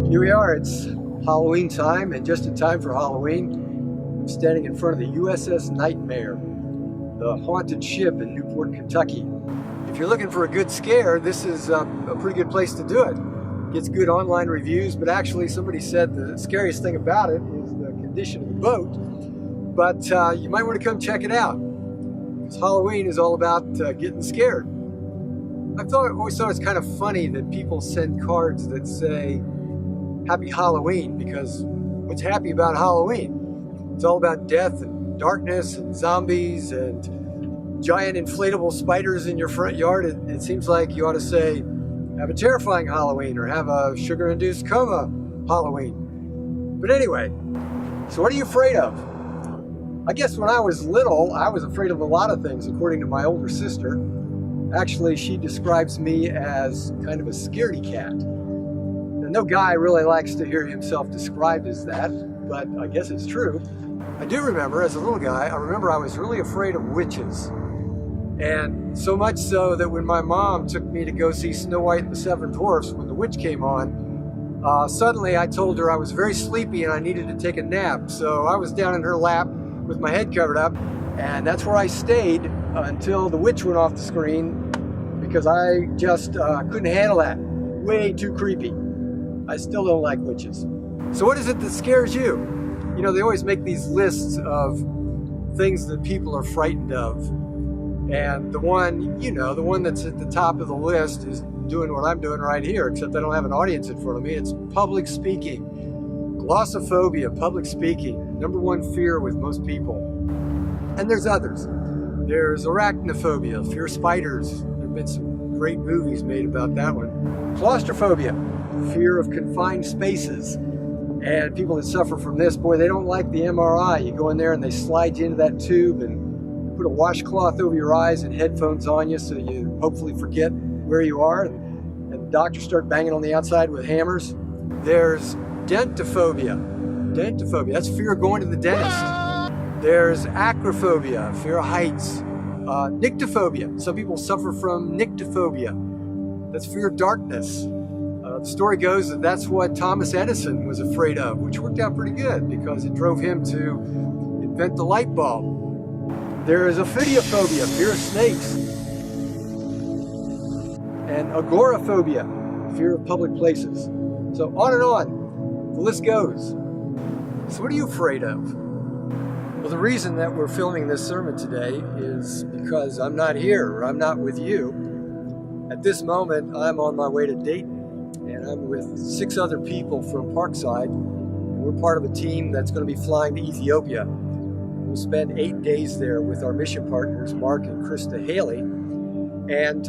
Here we are, it's Halloween time, and just in time for Halloween, I'm standing in front of the USS Nightmare, the haunted ship in Newport, Kentucky. If you're looking for a good scare, this is a pretty good place to do it. Gets good online reviews, but actually somebody said the scariest thing about it is the condition of the boat. But you might want to come check it out, because Halloween is all about getting scared. I always thought it's kind of funny that people send cards that say Happy Halloween, because what's happy about Halloween? It's all about death and darkness and zombies and giant inflatable spiders in your front yard. It seems like you ought to say have a terrifying Halloween or have a sugar-induced coma Halloween. But anyway, so what are you afraid of? I guess when I was little, I was afraid of a lot of things, according to my older sister. Actually, she describes me as kind of a scaredy cat. And no guy really likes to hear himself described as that, but I guess it's true. I do remember, as a little guy, I was really afraid of witches. And so much so that when my mom took me to go see Snow White and the Seven Dwarfs, when the witch came on, suddenly I told her I was very sleepy and I needed to take a nap. So I was down in her lap with my head covered up, and that's where I stayed until the witch went off the screen, because I just couldn't handle that. Way too creepy. I still don't like witches. So what is it that scares you? You know, they always make these lists of things that people are frightened of. And the one that's at the top of the list is doing what I'm doing right here, except I don't have an audience in front of me. It's public speaking. Glossophobia, public speaking, #1 fear with most people. And there's others. There's arachnophobia, fear of spiders. There have been some great movies made about that one. Claustrophobia, fear of confined spaces. And people that suffer from this, boy, they don't like the MRI. You go in there and they slide you into that tube and put a washcloth over your eyes and headphones on you so you hopefully forget where you are. And the doctors start banging on the outside with hammers. There's dentophobia. Dentophobia, that's fear of going to the dentist. There's acrophobia, fear of heights. Nyctophobia, some people suffer from nyctophobia. That's fear of darkness. The story goes that that's what Thomas Edison was afraid of, which worked out pretty good because it drove him to invent the light bulb. There is ophidiophobia, fear of snakes. And agoraphobia, fear of public places. So on and on, the list goes. So what are you afraid of? Well, the reason that we're filming this sermon today is because I'm not here, or I'm not with you. At this moment, I'm on my way to Dayton, and I'm with 6 other people from Parkside. We're part of a team that's going to be flying to Ethiopia. We'll spend 8 days there with our mission partners, Mark and Krista Haley, and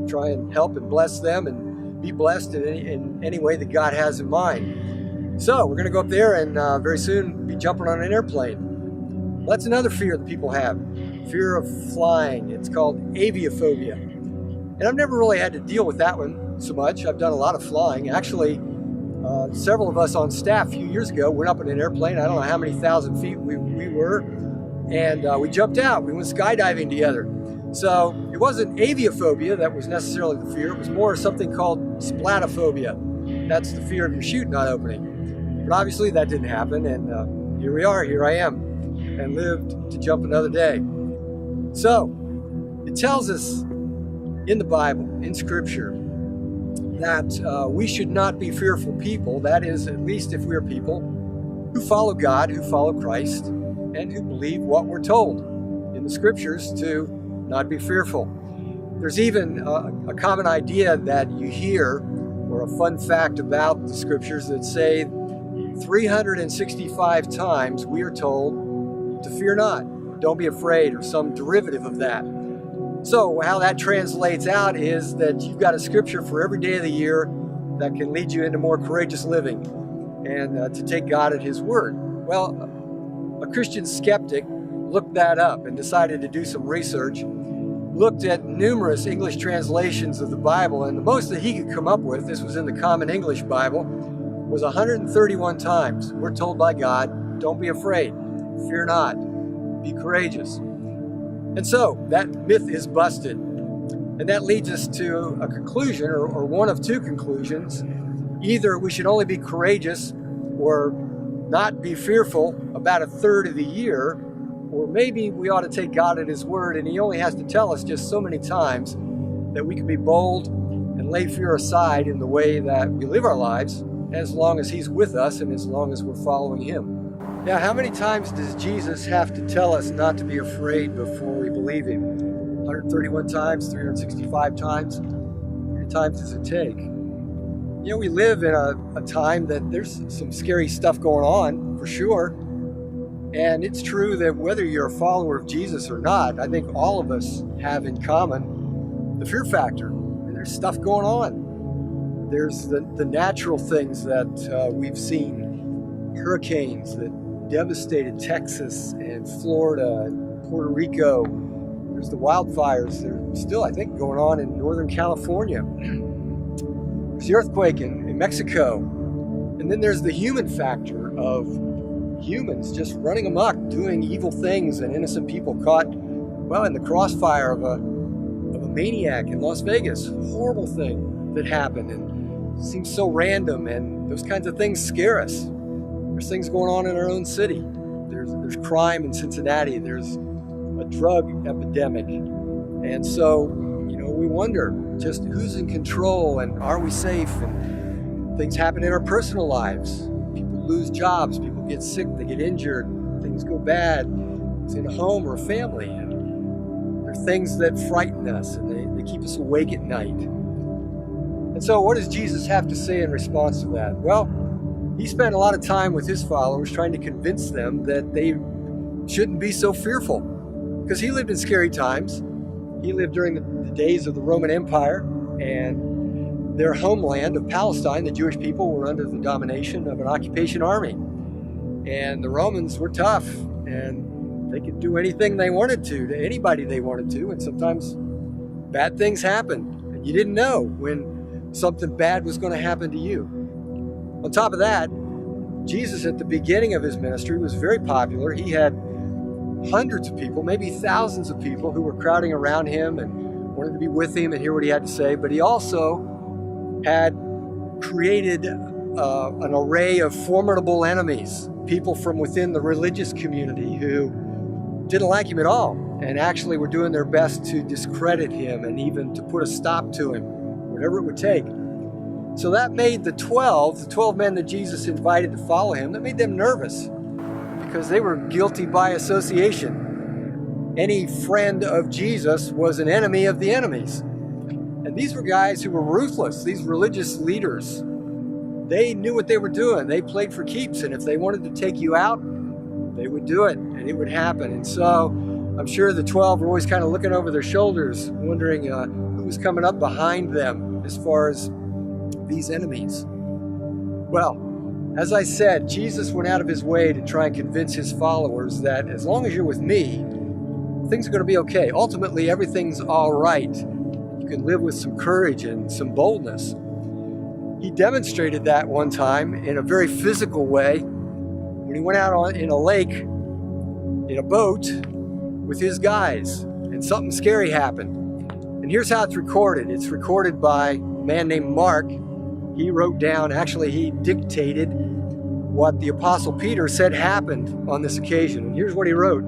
try and help and bless them and be blessed in any way that God has in mind. So we're going to go up there and very soon be jumping on an airplane. That's another fear that people have, fear of flying. It's called aviophobia. And I've never really had to deal with that one so much. I've done a lot of flying. Actually, several of us on staff a few years ago went up in an airplane. I don't know how many thousand feet we were, and we jumped out. We went skydiving together. So it wasn't aviophobia that was necessarily the fear. It was more something called splatophobia. That's the fear of your chute not opening. But obviously that didn't happen, and here we are, here I am, and lived to jump another day. So it tells us in the Bible, in Scripture, that we should not be fearful people. That is, at least if we're people who follow God, who follow Christ, and who believe what we're told in the Scriptures to not be fearful. There's even a common idea that you hear, or a fun fact about the Scriptures, that say 365 times we are told to fear not, don't be afraid, or some derivative of that. So how that translates out is that you've got a scripture for every day of the year that can lead you into more courageous living and to take God at His word. Well, a Christian skeptic looked that up and decided to do some research, looked at numerous English translations of the Bible, and the most that he could come up with, this was in the Common English Bible, was 131 times we're told by God, don't be afraid, fear not, be courageous. And so that myth is busted. And that leads us to a conclusion, or one of two conclusions. Either we should only be courageous or not be fearful about a third of the year, or maybe we ought to take God at His word, and He only has to tell us just so many times that we can be bold and lay fear aside in the way that we live our lives, as long as He's with us and as long as we're following Him. Now, how many times does Jesus have to tell us not to be afraid before we believe Him? 131 times, 365 times? How many times does it take? You know, we live in a time that there's some scary stuff going on, for sure. And it's true that whether you're a follower of Jesus or not, I think all of us have in common the fear factor. And there's stuff going on. There's the natural things that we've seen, hurricanes that devastated Texas and Florida and Puerto Rico. There's the wildfires that are still, I think, going on in Northern California. There's the earthquake in Mexico. And then there's the human factor of humans just running amok, doing evil things, and innocent people caught, well, in the crossfire of a maniac in Las Vegas. Horrible thing that happened, and seems so random, and those kinds of things scare us. There's things going on in our own city. There's crime in Cincinnati. There's a drug epidemic. And so, you know, we wonder just who's in control and are we safe? And things happen in our personal lives. People lose jobs, people get sick, they get injured, things go bad. It's in a home or a family. And there are things that frighten us and they keep us awake at night. And so what does Jesus have to say in response to that? Well, He spent a lot of time with His followers trying to convince them that they shouldn't be so fearful. Because He lived in scary times. He lived during the days of the Roman Empire, and their homeland of Palestine, the Jewish people, were under the domination of an occupation army. And the Romans were tough, and they could do anything they wanted to anybody they wanted to, and sometimes bad things happened, and you didn't know when something bad was going to happen to you. On top of that, Jesus at the beginning of His ministry was very popular. He had hundreds of people, maybe thousands of people who were crowding around Him and wanted to be with Him and hear what He had to say. But He also had created an array of formidable enemies, people from within the religious community who didn't like Him at all and actually were doing their best to discredit Him and even to put a stop to Him, whatever it would take. So that made the 12 men that Jesus invited to follow Him, that made them nervous because they were guilty by association. Any friend of Jesus was an enemy of the enemies. And these were guys who were ruthless, these religious leaders. They knew what they were doing. They played for keeps, and if they wanted to take you out, they would do it, and it would happen. And so I'm sure the 12 were always kind of looking over their shoulders, wondering who was coming up behind them as far as these enemies. Well, as I said, Jesus went out of His way to try and convince His followers that as long as you're with me, things are going to be okay. Ultimately, everything's all right. You can live with some courage and some boldness. He demonstrated that one time in a very physical way when He went out in a lake in a boat with His guys, and something scary happened. And here's how it's recorded. It's recorded by a man named Mark. He wrote down, actually he dictated what the Apostle Peter said happened on this occasion. And here's what he wrote.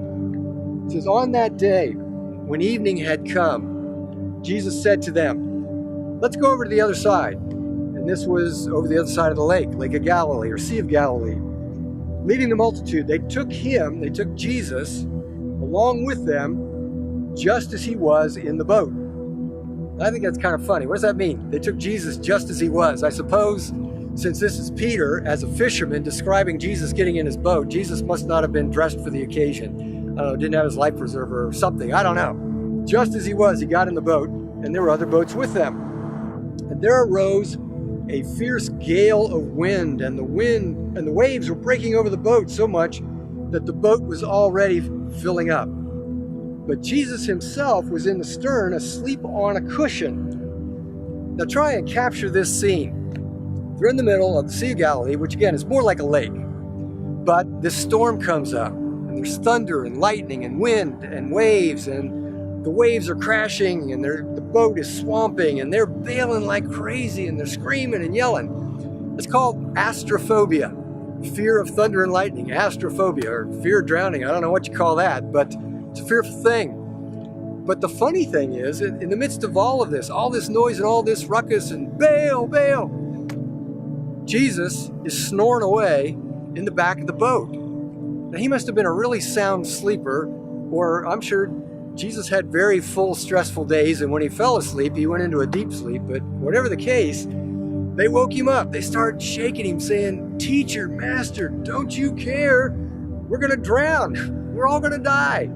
It says, "On that day, when evening had come, Jesus said to them, 'Let's go over to the other side.' And this was over the other side of the lake, Lake of Galilee or Sea of Galilee. Leaving the multitude, they took Jesus, along with them, just as He was in the boat." I think that's kind of funny. What does that mean? They took Jesus just as He was. I suppose since this is Peter, as a fisherman, describing Jesus getting in his boat, Jesus must not have been dressed for the occasion. I don't know, didn't have his life preserver or something. I don't know. Just as He was, He got in the boat, and there were other boats with them. And there arose a fierce gale of wind, and the waves were breaking over the boat so much that the boat was already filling up. But Jesus Himself was in the stern, asleep on a cushion. Now try and capture this scene. They're in the middle of the Sea of Galilee, which again is more like a lake. But this storm comes up, and there's thunder and lightning and wind and waves, and the waves are crashing, and the boat is swamping, and they're bailing like crazy, and they're screaming and yelling. It's called astrophobia, fear of thunder and lightning, astrophobia, or fear of drowning. I don't know what you call that, but it's a fearful thing. But the funny thing is, in the midst of all of this noise and all this ruckus and bail, bail, Jesus is snoring away in the back of the boat. Now, he must have been a really sound sleeper, or I'm sure Jesus had very full, stressful days, and when he fell asleep, he went into a deep sleep. But whatever the case, they woke him up. They started shaking him, saying, "Teacher, Master, don't you care? We're going to drown. We're all going to die."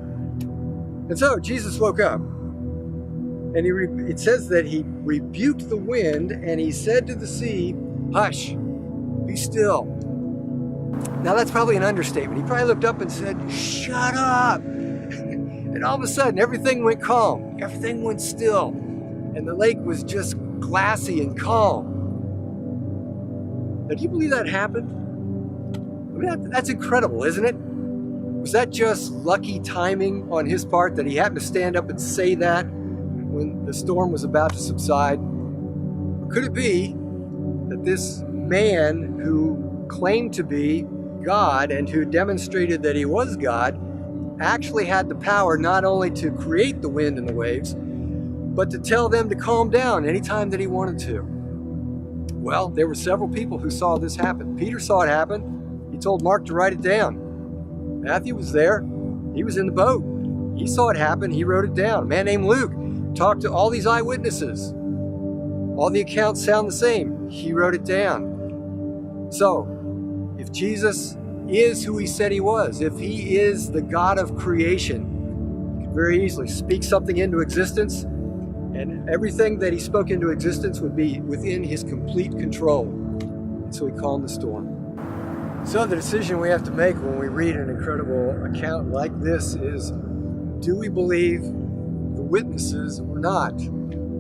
And so Jesus woke up, and it says that he rebuked the wind, and he said to the sea, "Hush, be still." Now that's probably an understatement. He probably looked up and said, "Shut up." And all of a sudden, everything went calm. Everything went still. And the lake was just glassy and calm. Now, do you believe that happened? I mean, that's incredible, isn't it? Was that just lucky timing on his part that he happened to stand up and say that when the storm was about to subside? Or could it be that this man who claimed to be God and who demonstrated that he was God actually had the power not only to create the wind and the waves, but to tell them to calm down anytime that he wanted to? Well, there were several people who saw this happen. Peter saw it happen. He told Mark to write it down. Matthew was there. He was in the boat. He saw it happen. He wrote it down. A man named Luke talked to all these eyewitnesses. All the accounts sound the same. He wrote it down. So, if Jesus is who he said he was, if he is the God of creation, he could very easily speak something into existence, and everything that he spoke into existence would be within his complete control. And so he calmed the storm. So the decision we have to make when we read an incredible account like this is, do we believe the witnesses or not?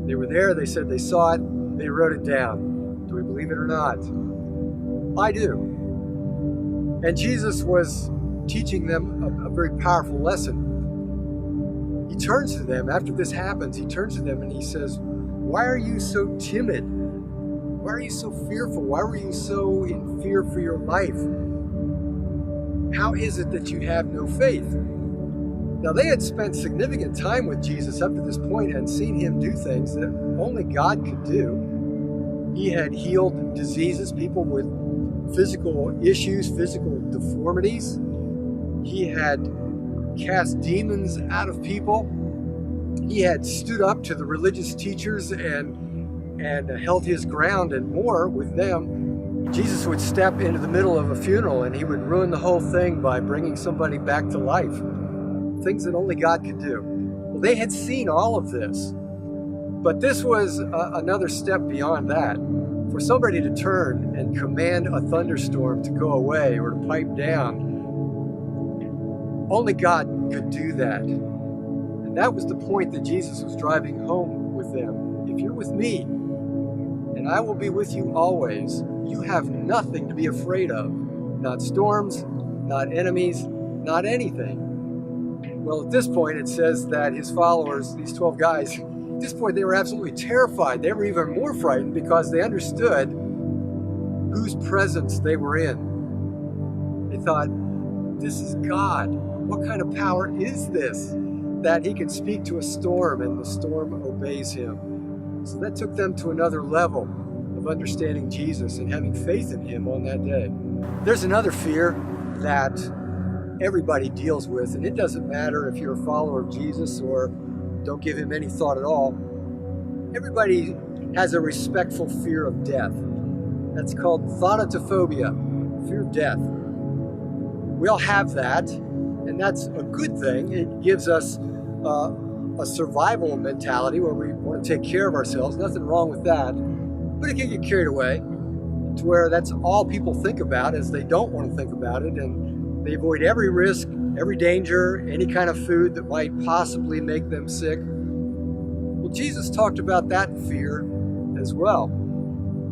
They were there, they said they saw it, they wrote it down. Do we believe it or not? I do. And Jesus was teaching them a very powerful lesson. He turns to them, after this happens, he turns to them and he says, "Why are you so timid? Why are you so fearful? Why were you so in fear for your life? How is it that you have no faith?" Now, they had spent significant time with Jesus up to this point and seen him do things that only God could do. He had healed diseases, people with physical issues, physical deformities. He had cast demons out of people. He had stood up to the religious teachers and held his ground and more with them. Jesus would step into the middle of a funeral and he would ruin the whole thing by bringing somebody back to life. Things that only God could do. Well, they had seen all of this. But this was another step beyond that. For somebody to turn and command a thunderstorm to go away or to pipe down, only God could do that. And that was the point that Jesus was driving home with them. If you're with me, and I will be with you always, you have nothing to be afraid of. Not storms, not enemies, not anything. Well, at this point, it says that his followers, these 12 guys, at this point, they were absolutely terrified. They were even more frightened because they understood whose presence they were in. They thought, this is God. What kind of power is this that he can speak to a storm and the storm obeys him? So that took them to another level of understanding Jesus and having faith in him on that day. There's another fear that everybody deals with, and it doesn't matter if you're a follower of Jesus or don't give him any thought at all. Everybody has a respectful fear of death. That's called Thanaphobia, fear of death. We all have that, and that's a good thing. It gives us a survival mentality where we want to take care of ourselves. Nothing wrong with that. But it can get carried away to where that's all people think about, as they don't want to think about it, and they avoid every risk, every danger, any kind of food that might possibly make them sick. Well, Jesus talked about that fear as well,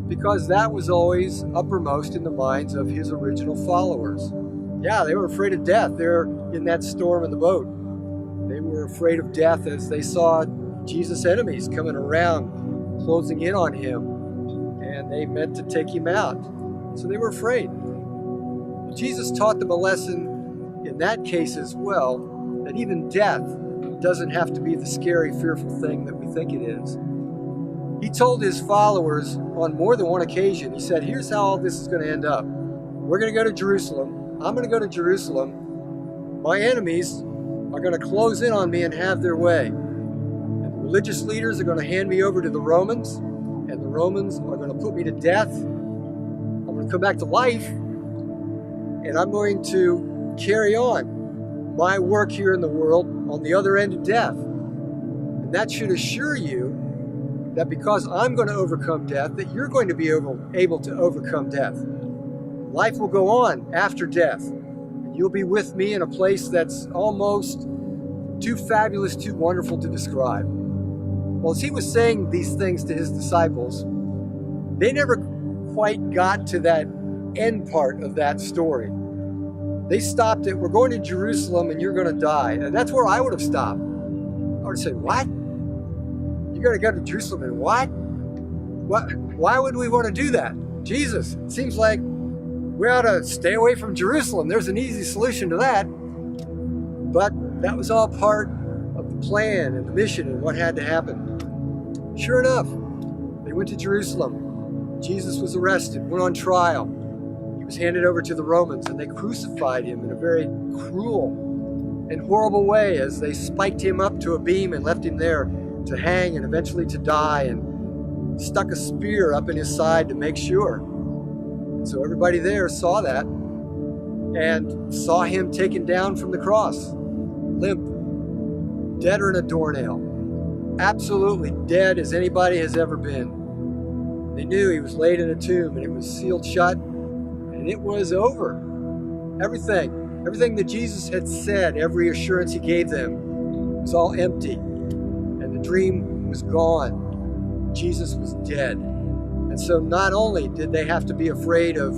because that was always uppermost in the minds of his original followers. Yeah, they were afraid of death. They're in that storm in the boat. They were afraid of death as they saw Jesus' enemies coming around, closing in on him, and they meant to take him out. So they were afraid. Jesus taught them a lesson in that case as well, that even death doesn't have to be the scary, fearful thing that we think it is. He told his followers on more than one occasion, he said, here's how all this is going to end up. We're going to go to Jerusalem. I'm going to go to Jerusalem. My enemies are going to close in on me and have their way. And the religious leaders are going to hand me over to the Romans, and the Romans are going to put me to death. I'm going to come back to life, and I'm going to carry on my work here in the world on the other end of death. And that should assure you that because I'm going to overcome death, that you're going to be able to overcome death. Life will go on after death. And you'll be with me in a place that's almost too fabulous, too wonderful to describe. Well, as he was saying these things to his disciples, they never quite got to that end part of that story. They stopped at, we're going to Jerusalem and you're going to die. And that's where I would have stopped. I would have said, what? You're going to go to Jerusalem and what? Why would we want to do that? Jesus, it seems like we ought to stay away from Jerusalem. There's an easy solution to that. But that was all part of the plan and the mission and what had to happen. Sure enough, they went to Jerusalem. Jesus was arrested, went on trial. He was handed over to the Romans, and they crucified him in a very cruel and horrible way as they spiked him up to a beam and left him there to hang and eventually to die, and stuck a spear up in his side to make sure. And so everybody there saw that and saw him taken down from the cross, limp, deader than a doornail, absolutely dead as anybody has ever been. They knew he was laid in a tomb, and it was sealed shut, and it was over. Everything that Jesus had said, every assurance he gave them, was all empty. And the dream was gone. Jesus was dead. And so not only did they have to be afraid of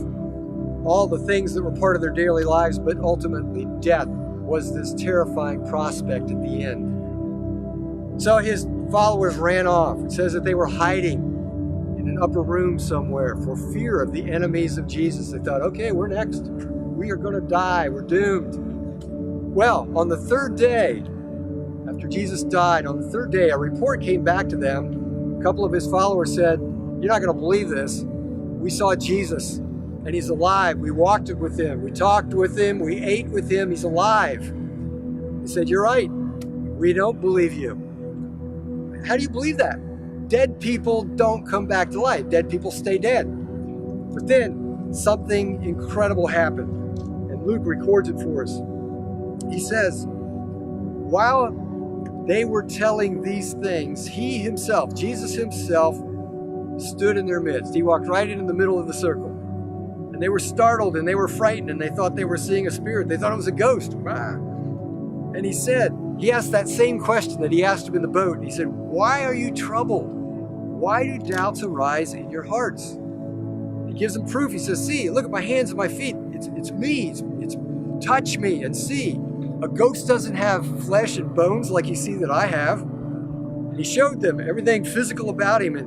all the things that were part of their daily lives, but ultimately death was this terrifying prospect at the end. So his followers ran off. It says that they were hiding in an upper room somewhere for fear of the enemies of Jesus. They thought, okay, we're next. We are going to die. We're doomed. Well, on the third day, after Jesus died, on the third day, a report came back to them. A couple of his followers said, you're not going to believe this. We saw Jesus, and he's alive. We walked with him. We talked with him. We ate with him. He's alive. He said, you're right. We don't believe you. How do you believe that? Dead people don't come back to life. Dead people stay dead. But then something incredible happened, and Luke records it for us. He says, while they were telling these things, he himself, Jesus himself, stood in their midst. He walked right into the middle of the circle. And they were startled and they were frightened and they thought they were seeing a spirit. They thought it was a ghost. And he asked that same question that he asked him in the boat. He said, why are you troubled? Why do doubts arise in your hearts? He gives them proof. He says, see, look at my hands and my feet. It's me. It's touch me and see. A ghost doesn't have flesh and bones like you see that I have. And he showed them everything physical about him.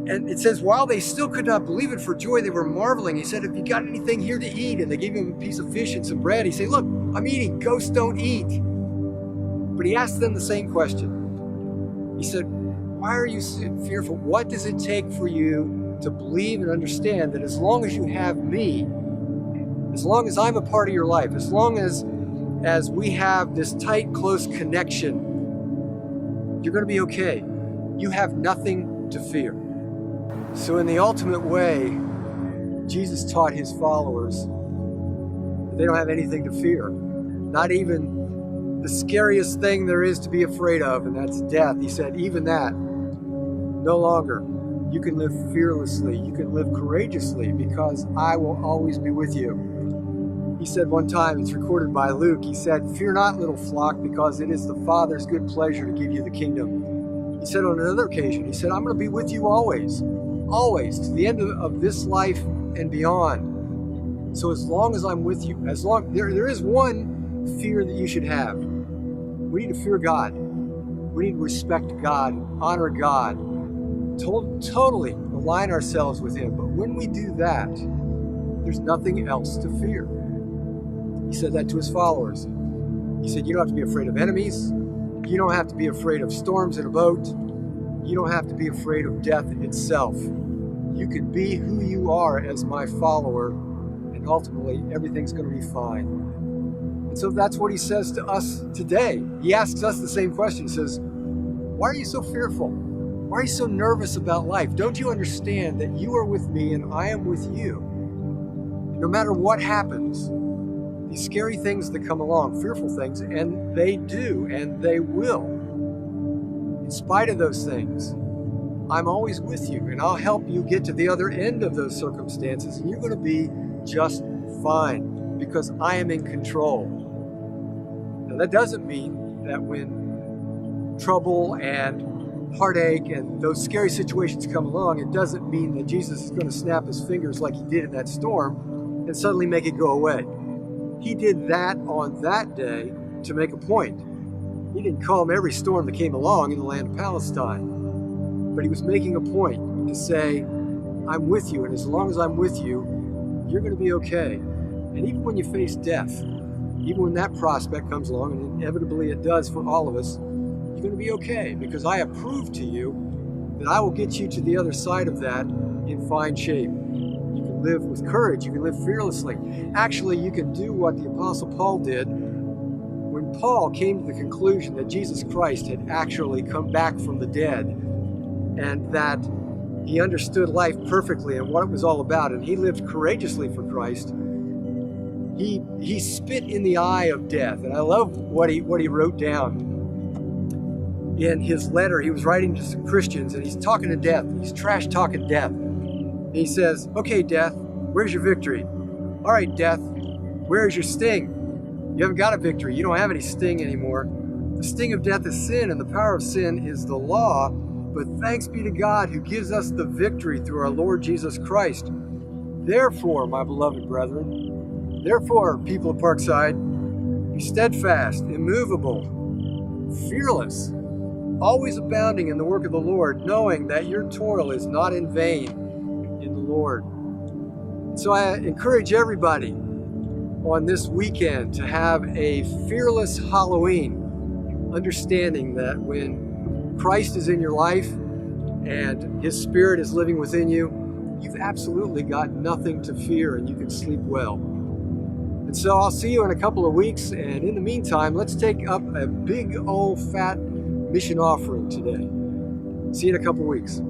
And it says, while they still could not believe it for joy, they were marveling. He said, have you got anything here to eat? And they gave him a piece of fish and some bread. He said, look, I'm eating. Ghosts don't eat. But he asked them the same question. He said, why are you fearful? What does it take for you to believe and understand that as long as you have me, as long as I'm a part of your life, as long as we have this tight, close connection, you're going to be okay. You have nothing to fear. So in the ultimate way, Jesus taught his followers that they don't have anything to fear. Not even the scariest thing there is to be afraid of, and that's death. He said, even that, no longer. You can live fearlessly. You can live courageously because I will always be with you. He said one time, it's recorded by Luke, he said, fear not, little flock, because it is the Father's good pleasure to give you the kingdom. He said on another occasion, he said, I'm going to be with you always, to the end of this life and beyond. So as long as I'm with you, there is one fear that you should have. We need to fear God. We need to respect God, honor God, totally align ourselves with him. But when we do that, There's nothing else to fear. He said that to his followers. He said, you don't have to be afraid of enemies. You don't have to be afraid of storms in a boat. You don't have to be afraid of death itself. You can be who you are as my follower, and ultimately everything's going to be fine. And so that's what he says to us today. He asks us the same question. He says, why are you so fearful? Why are you so nervous about life? Don't you understand that you are with me and I am with you? No matter what happens, these scary things that come along, fearful things, and they do, and they will. In spite of those things, I'm always with you, and I'll help you get to the other end of those circumstances, and you're going to be just fine, because I am in control. Now, that doesn't mean that when trouble and heartache and those scary situations come along, it doesn't mean that Jesus is going to snap his fingers like he did in that storm and suddenly make it go away. He did that on that day to make a point. He didn't calm every storm that came along in the land of Palestine, but he was making a point to say, I'm with you, and as long as I'm with you, you're going to be okay. And even when you face death, even when that prospect comes along, and inevitably it does for all of us, you're going to be okay, because I have proved to you that I will get you to the other side of that in fine shape. You can live with courage. You can live fearlessly. Actually, you can do what the Apostle Paul did when Paul came to the conclusion that Jesus Christ had actually come back from the dead and that he understood life perfectly and what it was all about, and he lived courageously for Christ. He spit in the eye of death, and I love what he wrote down in his letter. He was writing to some Christians, and he's talking to death. He's trash talking death. And he says, okay, death, where's your victory? All right, death, where's your sting? You haven't got a victory. You don't have any sting anymore. The sting of death is sin, and the power of sin is the law. But thanks be to God who gives us the victory through our Lord Jesus Christ. Therefore, my beloved brethren, therefore, people of Parkside, be steadfast, immovable, fearless, always abounding in the work of the Lord, knowing that your toil is not in vain in the Lord. So I encourage everybody on this weekend to have a fearless Halloween, understanding that when Christ is in your life and his Spirit is living within you, you've absolutely got nothing to fear and you can sleep well. And so I'll see you in a couple of weeks, and in the meantime, let's take up a big old fat mission offering today. See you in a couple of weeks.